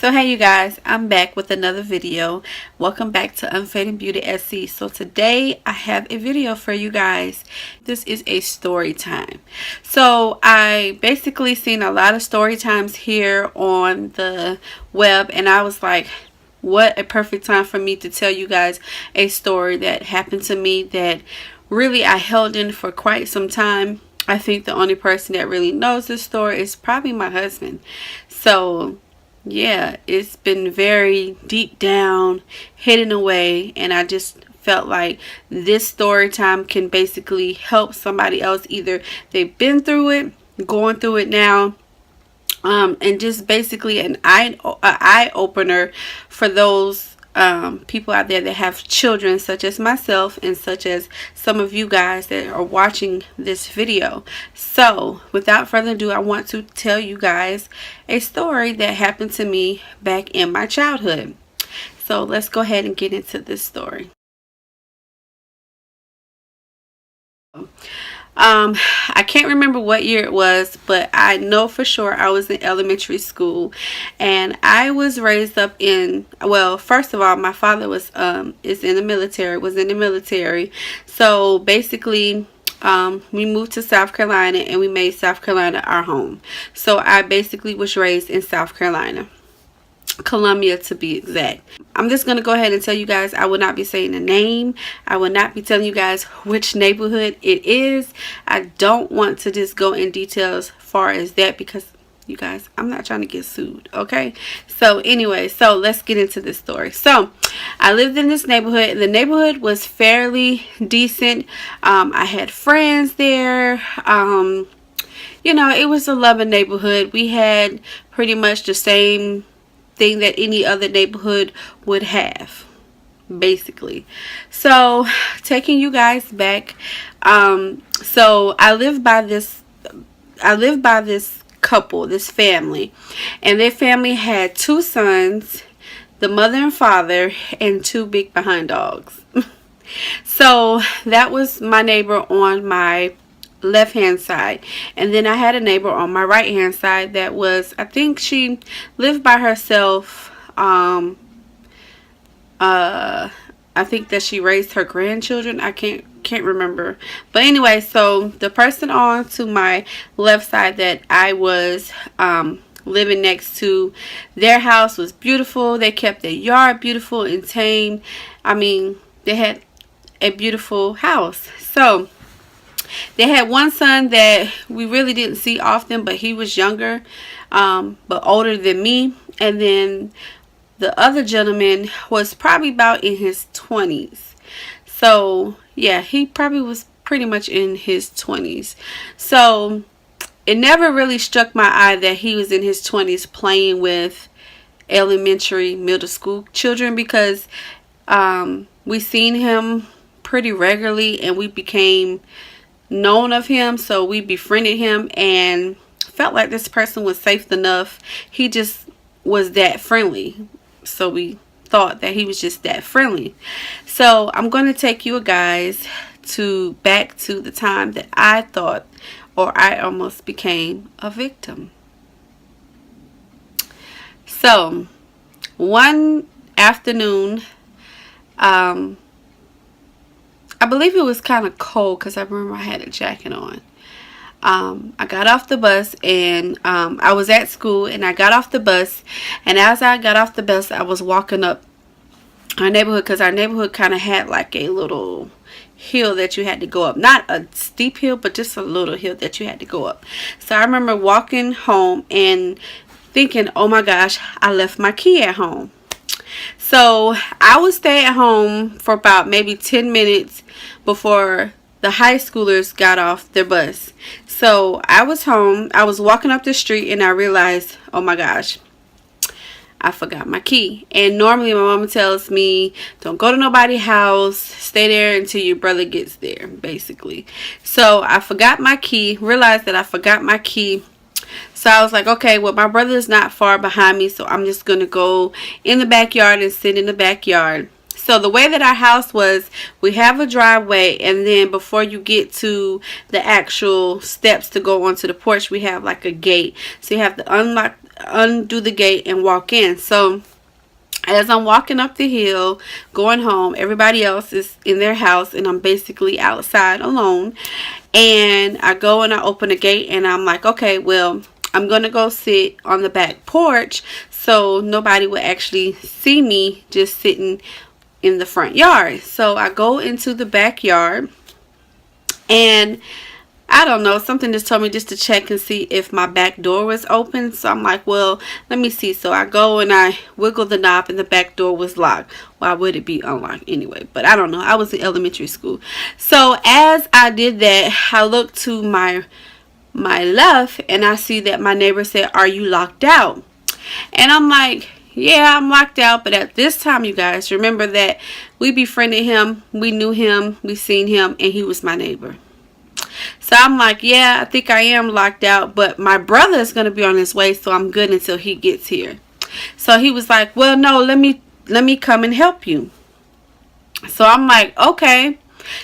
So hey you guys, I'm back with another video. Welcome back to Unfading Beauty SC. So today I have a video for you guys. This is a story time. So I basically seen a lot of story times here on the web, and I was like, what a perfect time for me to tell you guys a story that happened to me that really I held in for quite some time. I think the only person that really knows this story is probably my husband. So yeah, it's been very deep down, hidden away, and I just felt like this story time can basically help somebody else. Either they've been through it, going through it now, and just basically an eye opener for those people out there that have children, such as myself and such as some of you guys that are watching this video. So without further ado, I want to tell you guys a story that happened to me back in my childhood. So let's go ahead and get into this story. I can't remember what year it was, but I know for sure I was in elementary school, and I was raised up in, well, first of all, my father was was in the military. So basically we moved to South Carolina and we made South Carolina our home. So I basically was raised in South Carolina, Columbia to be exact. I'm just going to go ahead and tell you guys, I will not be saying the name. I will not be telling you guys which neighborhood it is. I don't want to just go in details far as that, because you guys, I'm not trying to get sued, okay? So anyway, so let's get into this story. So I lived in this neighborhood. The neighborhood was fairly decent. I had friends there. You know, it was a loving neighborhood. We had pretty much the same thing that any other neighborhood would have, basically. So taking you guys back, so I lived by this couple, this family, and their family had 2 sons, the mother and father, and 2 big behind dogs. So that was my neighbor on my left hand side, and then I had a neighbor on my right hand side that was, I think she lived by herself. I think that she raised her grandchildren. I can't remember, but anyway, so the person on to my left side that I was living next to, their house was beautiful. They kept their yard beautiful and tame. I mean, they had a beautiful house. So they had one son that we really didn't see often, but he was younger, but older than me. And then the other gentleman was probably about in his 20s. So yeah, he probably was pretty much in his 20s. So it never really struck my eye that he was in his 20s playing with elementary, middle school children, because we seen him pretty regularly and we became known of him, so we befriended him and felt like this person was safe enough. He just was that friendly, so we thought that he was just that friendly. So I'm going to take you guys back to the time that I thought, or I almost became a victim. So one afternoon, I believe it was kind of cold because I remember I had a jacket on. I got off the bus, and I was at school, and I got off the bus, and as I got off the bus, I was walking up our neighborhood, because our neighborhood kind of had like a little hill that you had to go up. Not a steep hill, but just a little hill that you had to go up. So I remember walking home and thinking, oh my gosh, I left my key at home. So I would stay at home for about maybe 10 minutes before the high schoolers got off their bus. So I was home, I was walking up the street, and I realized, oh my gosh, I forgot my key. And normally my mama tells me, don't go to nobody's house, stay there until your brother gets there, basically. So I forgot my key, realized that I forgot my key. So I was like, okay, well, my brother is not far behind me, so I'm just going to go in the backyard and sit in the backyard. So the way that our house was, we have a driveway, and then before you get to the actual steps to go onto the porch, we have like a gate. So you have to undo the gate and walk in. So as I'm walking up the hill going home, everybody else is in their house and I'm basically outside alone. And I go and I open the gate and I'm like, okay, well, I'm gonna go sit on the back porch so nobody will actually see me just sitting in the front yard. So I go into the backyard, and I don't know, something just told me just to check and see if my back door was open. So I'm like, well, let me see. So I go and I wiggle the knob and the back door was locked. Why would it be unlocked anyway? But I don't know. I was in elementary school. So as I did that, I looked to my left and I see that my neighbor said, "Are you locked out?" And I'm like, yeah, I'm locked out. But at this time, you guys, remember that we befriended him, we knew him, we seen him, and he was my neighbor. So I'm like, yeah, I think I am locked out, but my brother is going to be on his way, so I'm good until he gets here. So he was like, well, no, let me come and help you. So I'm like, okay.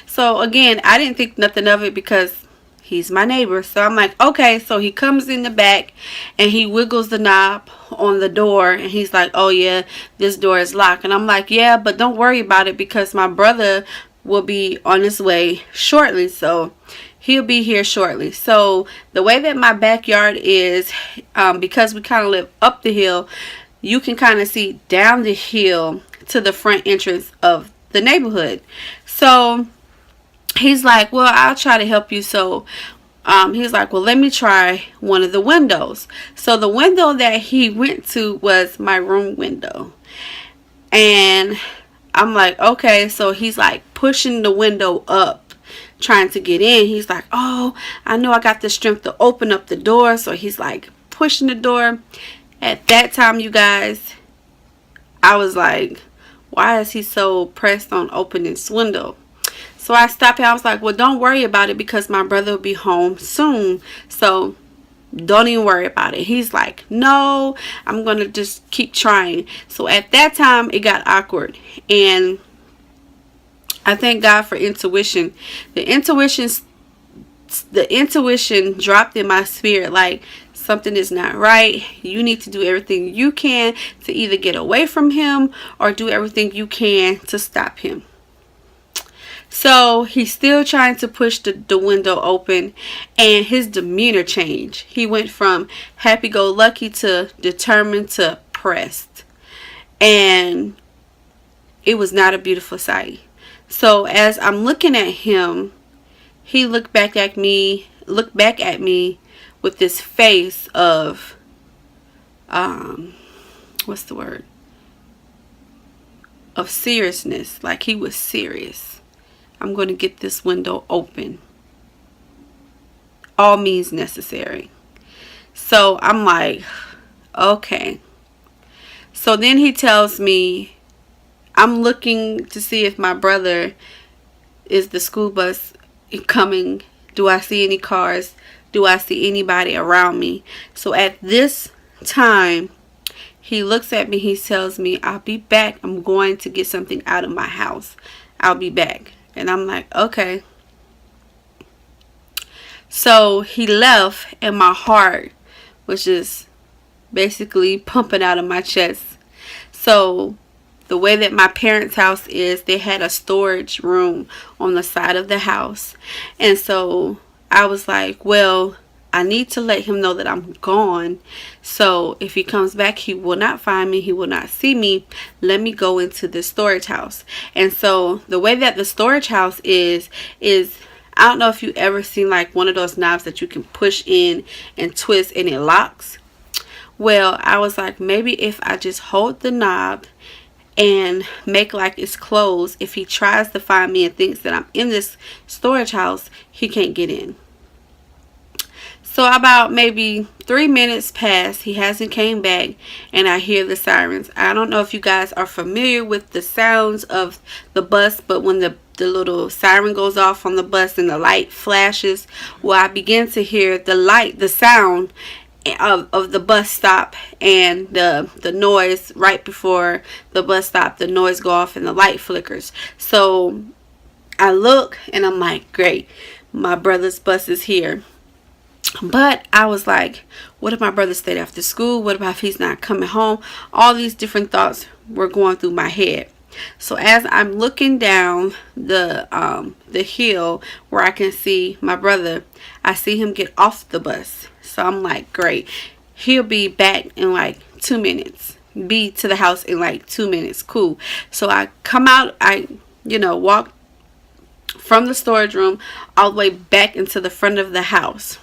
So again, I didn't think nothing of it because he's my neighbor. So I'm like, okay. So he comes in the back and he wiggles the knob on the door and he's like, oh yeah, this door is locked. And I'm like, yeah, but don't worry about it because my brother will be on his way shortly. So he'll be here shortly. So the way that my backyard is, because we kind of live up the hill, you can kind of see down the hill to the front entrance of the neighborhood. So he's like, well, I'll try to help you. So he's like, well, let me try one of the windows. So the window that he went to was my room window. And I'm like, okay. So he's like pushing the window up, trying to get in. He's like, oh, I know I got the strength to open up the door. So he's like pushing the door. At that time, you guys, I was like, why is he so pressed on opening this window? So I stopped him. I was like, well, don't worry about it because my brother will be home soon. So don't even worry about it. He's like, no, I'm going to just keep trying. So at that time, it got awkward. And I thank God for intuition. The intuition dropped in my spirit like, something is not right. You need to do everything you can to either get away from him or do everything you can to stop him. So he's still trying to push the window open, and his demeanor changed. He went from happy-go-lucky to determined to pressed. And it was not a beautiful sight. So as I'm looking at him, he looked back at me with this face of, what's the word? Of seriousness. Like he was serious. I'm going to get this window open. All means necessary. So I'm like, okay. So then he tells me, I'm looking to see if my brother is the school bus coming. Do I see any cars? Do I see anybody around me? So at this time, he looks at me. He tells me, I'll be back. I'm going to get something out of my house. I'll be back. And I'm like, okay. So he left and my heart was just basically pumping out of my chest. So the way that my parents' house is, they had a storage room on the side of the house. And so I was like, well, I need to let him know that I'm gone. So if he comes back, he will not find me. He will not see me. Let me go into the storage house. And so the way that the storage house is I don't know if you ever seen like one of those knobs that you can push in and twist and it locks. Well, I was like, maybe if I just hold the knob and make like it's closed, if he tries to find me and thinks that I'm in this storage house, he can't get in. So about maybe 3 minutes passed. He hasn't came back and I hear the sirens. I don't know if you guys are familiar with the sounds of the bus, but when the little siren goes off on the bus and the light flashes, well, I begin to hear the sound of the bus stop, and the noise right before the bus stop, the noise go off and the light flickers. So I look and I'm like, great, my brother's bus is here. But I was like, what if my brother stayed after school? What about if he's not coming home? All these different thoughts were going through my head. So as I'm looking down the hill where I can see my brother, I see him get off the bus. So I'm like, great, he'll be back in like 2 minutes. Be to the house in like 2 minutes. Cool. So I come out, I walk from the storage room all the way back into the front of the house.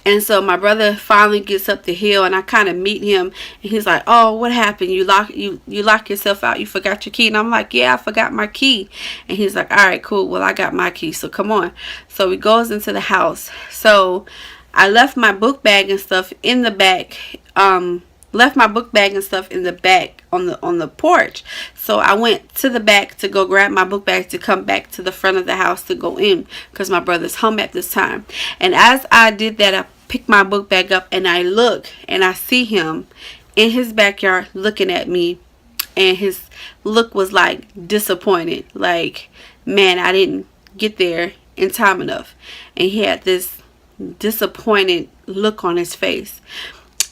And so my brother finally gets up the hill, and I kind of meet him, and he's like, oh, what happened? You lock yourself out? You forgot your key? And I'm like, yeah, I forgot my key. And he's like, all right, cool. Well, I got my key, so come on. So he goes into the house. So I left my book bag and stuff in the back. On the porch. So I went to the back to go grab my book bag to come back to the front of the house to go in, because my brother's home at this time. And as I did that, I picked my book bag up and I look and I see him in his backyard looking at me, and his look was like disappointed, like, man, I didn't get there in time enough. And he had this disappointed look on his face.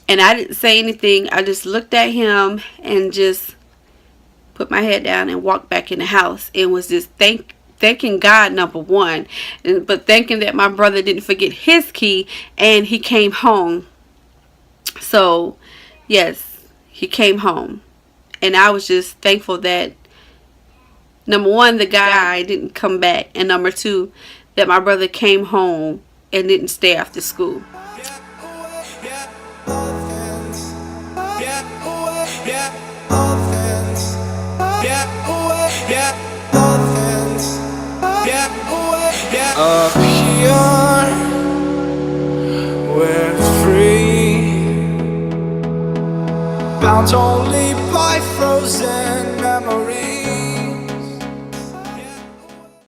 And I didn't say anything. I just looked at him and just put my head down and walked back in the house, and was just thanking God, number one, but thinking that my brother didn't forget his key and he came home. So yes, he came home, and I was just thankful that, number one, the guy didn't come back, and number two, that my brother came home and didn't stay after school. Up here, we're free, bound only by frozen memories.